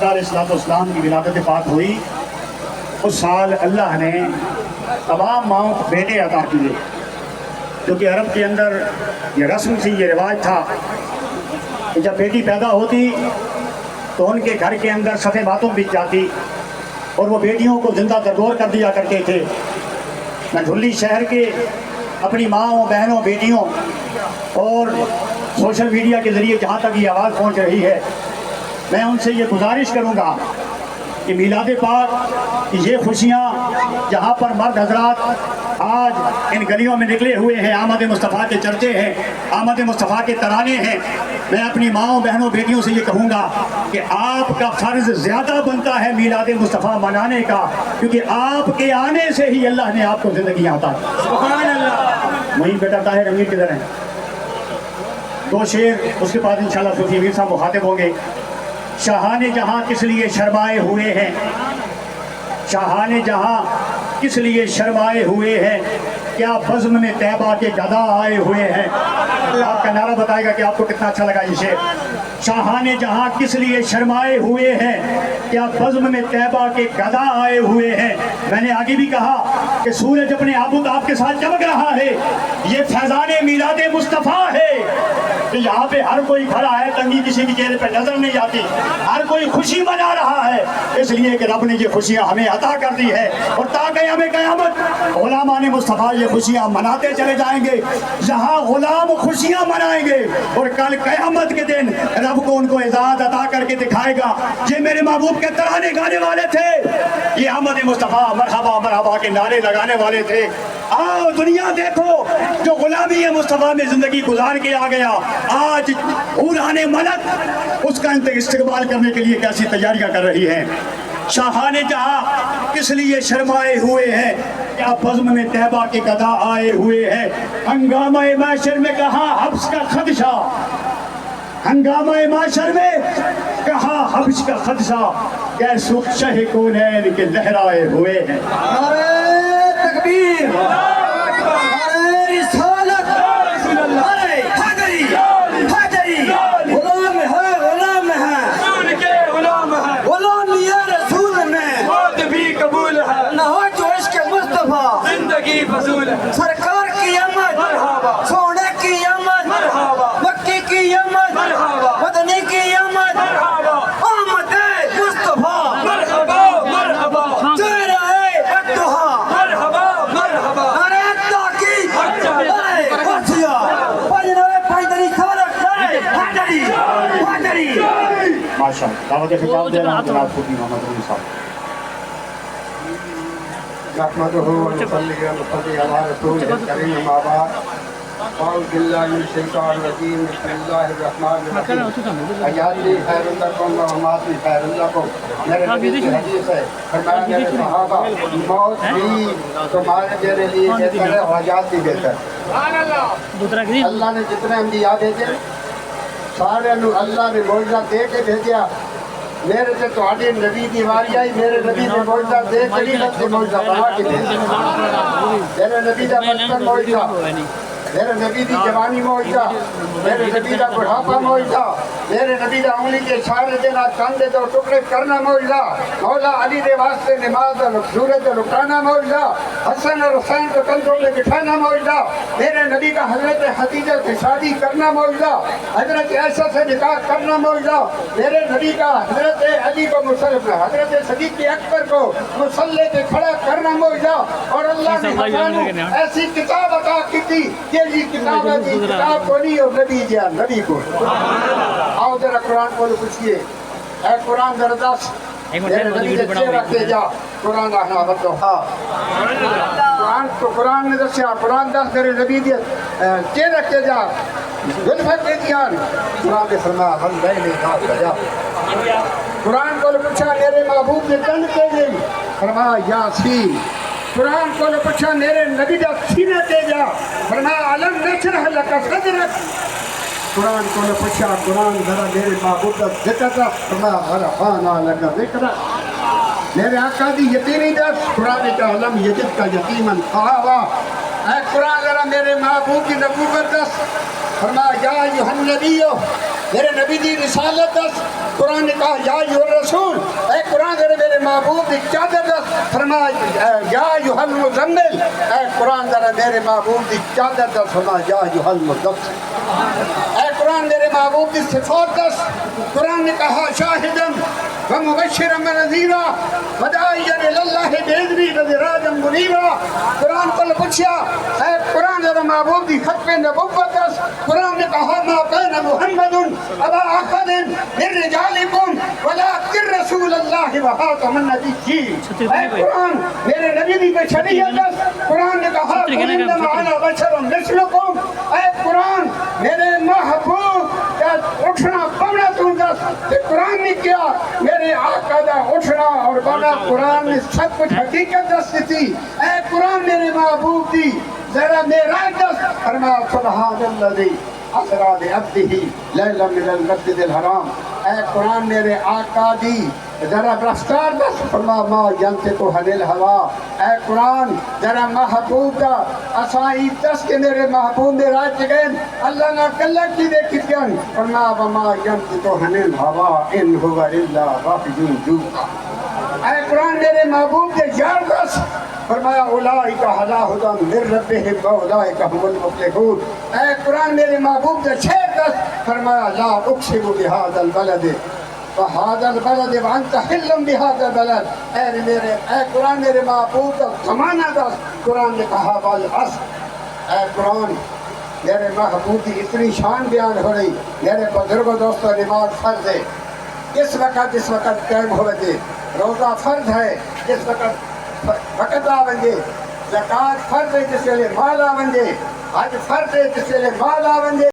अलैहिस्सलाम की विलादत पाक हुई, उस साल अल्लाह ने तमाम माओं को बेटे अता किए, क्योंकि अरब के अंदर ये रस्म थी, ये रिवाज था कि जब बेटी पैदा होती तो उनके घर के अंदर सफ़े बातों बिछ जाती और वो बेटियों को जिंदा दरगोर कर दिया करते थे। मैं झुल्ली शहर के अपनी माँओं, बहनों, बेटियों और सोशल मीडिया के ज़रिए जहाँ तक ये आवाज़ पहुँच रही है, मैं उनसे ये गुजारिश करूँगा कि मीलाद पाक की ये खुशियाँ जहाँ पर मर्द हजरात आज इन गलियों में निकले हुए हैं, आमद मुस्तफ़ा के चर्चे हैं, आमद मुस्तफ़ा के तराने हैं, मैं अपनी माँओं, बहनों, बेटियों से ये कहूँगा कि आपका फ़र्ज़ ज़्यादा बनता है मीलाद मुस्तफ़ा मनाने का, क्योंकि आपके आने से ही अल्लाह ने आपको ज़िंदगी आता है। सुभान अल्लाह। वहीं बेटा ताहिर अमीर किधर है? दो शेर, उसके बाद इंशाल्लाह सूफी अमीर साहब मुखातिब होंगे। शाहाने जहाँ किस लिए शर्माए हुए हैं, शाहाने जहाँ किस लिए शर्माए हुए हैं, क्या बज़्म में तैबा के गदा आए हुए हैं। आपका नारा बताएगा कि आपको कितना अच्छा लगा ये शेर। शाहाने जहाँ किस लिए शर्माए हुए हैं, क्या बज़्म में तैबा के गदा आए हुए हैं। मैंने आगे भी कहा कि सूरज अपने आबूताब के साथ चमक रहा है, ये फैज़ाने मीलाद मुस्तफ़ा है। कि यहाँ पे हर कोई खड़ा है, तंगी किसी के चेहरे पे नजर नहीं आती, हर कोई खुशी मना रहा है, इसलिए कि रब ने ये खुशियाँ हमें अता कर दी है और ताकि हमें क़यामत ग़ुलामान मुस्तफ़ा ये खुशियाँ मनाते चले जाएंगे। जहाँ ग़ुलाम खुशियाँ मनाएंगे और कल क़यामत के दिन रब को उनको इज़्ज़त अता करके दिखाएगा, ये मेरे महबूब के तराने गाने वाले थे, ये अहमद मुस्तफ़ा मरहबा मरहबा के नारे लगाने वाले थे। आओ दुनिया देखो, जो ग़ुलामी मुस्तफ़ा में ज़िंदगी गुजार के आ गया, आज उराने मलक उसका इस्तेक़बाल करने के लिए कैसी तैयारियां कर रही हैं। शाहाने जहाँ किस लिए शर्माए हुए हैं, क्या बज़्म में तैबा के गदा आए हुए हैं। हंगामा माशर में कहा हब्स का खदशा, हंगामा माशर में कहा हब्स का खदशा, क्या सुख शह कौनैन के लहराए हुए हैं। तकबीर, सरकार की आमद, सोने की आमद, मक्की की आमद, मदनी की आमद, आमद मुस्तफा, तेरा है बद्दुआ, अरे ताकी, अरे खुशियाँ, पैदरी सारक, पैदरी, पैदरी। माशाअल्लाह, दावत खिताब दे रहा हूँ जनाब सूफी मोहम्मद अली साहब। नहमदुहु व नुसल्ली अला रसूलिल करीम अम्मा बाद। अऊज़ु बिल्लाहि मिनश शैतानिर रजीम। बिस्मिल्लाहिर रहमानिर रहीम। हयाती खैरुल लकुम व ममाती खैरुल लकुम। मेरे नबी की हदीस है, फरमाया मेरे सहाबा, मौत भी तुम्हारे मेरे लिए बेहतर है, हयात भी बेहतर। अल्लाह ने जितने अंबिया भेजे सारे अल्लाह ने मौजज़ा दे के भेजा। मेरे से तुम्हारी नबी की वारी आई, मेरे नबी ने मौजज़ा दे के नहीं बल्कि मौजज़ा बना के भेजा। मेरे नबी का बचपन मौजज़ा, मेरे नबी की जवानी मौजज़ा, मेरे नबी का बुढ़ापा मौजज़ा, मेरे नबी का उंगली के इशारे देना, चंद दो टुकड़े करना मौजज़ा, मौला अली के वास्ते नमाज सूरज रुकाना मौजज़ा, हसन और हुसैन को कंधों में बिठाना मौजज़ा, मेरे नबी का हजरत खदीजा से शादी करना मौजज़ा, हजरत ऐशा से निकाह करना मौजज़ा, मेरे नबी का हजरत अली को हजरत सदीक़ अकबर को मुसल्ले पे खड़ा करना मौजज़ा। और अल्लाह ने ऐसी किताब अता की थी कि ये किताब है, किताब को नहीं और नबी दिया नबी को। आओ जरा कुरान को पूछिए, ऐ कुरान जरा दस मेरे नबी ने चेहरा के जा, कुरान आना बतो। हाँ कुरान तो कुरान ने दसिया, कुरान दस मेरे नबी दे चेहरा के जा जुल्फे के दियान। कुरान ने फरमाया हम नहीं कहा जा। कुरान को पूछा मेरे महबूब ने जन्म के गई, फरमाया यासीन। कुरान को पूछा मेरे नबी का सीने ते जा, फरमाया अलम नशरह लका सदरक। कुरान को पूछा, कुरान जरा मेरे महबूब का जिक्र था, फरमाया रफ़अना लका ज़िक्रक। मेरे आका दी यतीमी दस, कुरान का अलम यजिद का यतीमन फ़आवा। ऐ कुरान जरा मेरे महबूब की नबूवत दस, फरमाया या अय्युहन नबियो, मेरे नबी दी रिसालत दस। कुरान ने कहा या अय्युहर रसूल, محبوب کی چادر دس فرمایا یا ایھا المزمل، اے قرآن ذرا میرے محبوب کی چادر دس فرمایا یا ایھا المدثر، اے قرآن میرے محبوب کی صفات دس، قرآن نے کہا شاہدم ومبشرا ونذیرا وداعیا الی اللہ باذنہ وسراجا منیرا، قرآن کو پوچھا اے قرآن ذرا محبوب کی ختم نبوت دس، قرآن نے کہا ما کان محمد ابا احد من رجالکم ولکن رسول اللہ وخاتم النبیین، اے قرآن میرے نبی کی بشریت دس، قرآن نے کہا قل انما انا بشر مثلکم، اے قرآن میرے محبوب کا اٹھنا پڑنا تو دس، کہ قرآن نے کیا میرے آقا دا اٹھنا اور بنا، قرآن نے سب کچھ حقیقت دس تھی، اے قرآن میرے محبوب دی ذرا معراج دس، فرمایا سبحان الذی اسریٰ بعبدہ لیلا من المسجد الحرام، اے قرآن میرے آقا دی ذرا رفتار دس، فرما ما ینطق عن الہویٰ، اے قرآن ذرا محبوب دا اسائی دس کہ میرے محبوب میں راج گئن اللہ نہ کلہ کی دیکھی گئن، فرما وما ینطق عن الہویٰ ان هو الا وحی یوحیٰ، اے قرآن میرے محبوب دے یار دس، فرمایا اولئک علی ھدی من ربہم واولئک ھم المفلحون، اے قرآن میرے محبوب دے شیر دس، فرمایا لا اقسم بھذا البلد وهذا البلد وانت حل بهذا البلد، اے قرآن میرے محبوب کا زمانہ دس، قرآن نے کہا والعصر، اے قرآن میرے محبوب کی اتنی شان بیان ہو رہی، میرے بزرگوں دوستوں نماز فرض ہے، اس وقت قائم ہوئے تھے، روزہ فرض ہے جس وقت آونجے، زکوٰۃ فرض ہے جس ویلے مال آونجے، حج فرض ہے جس ویلے مال آونجے،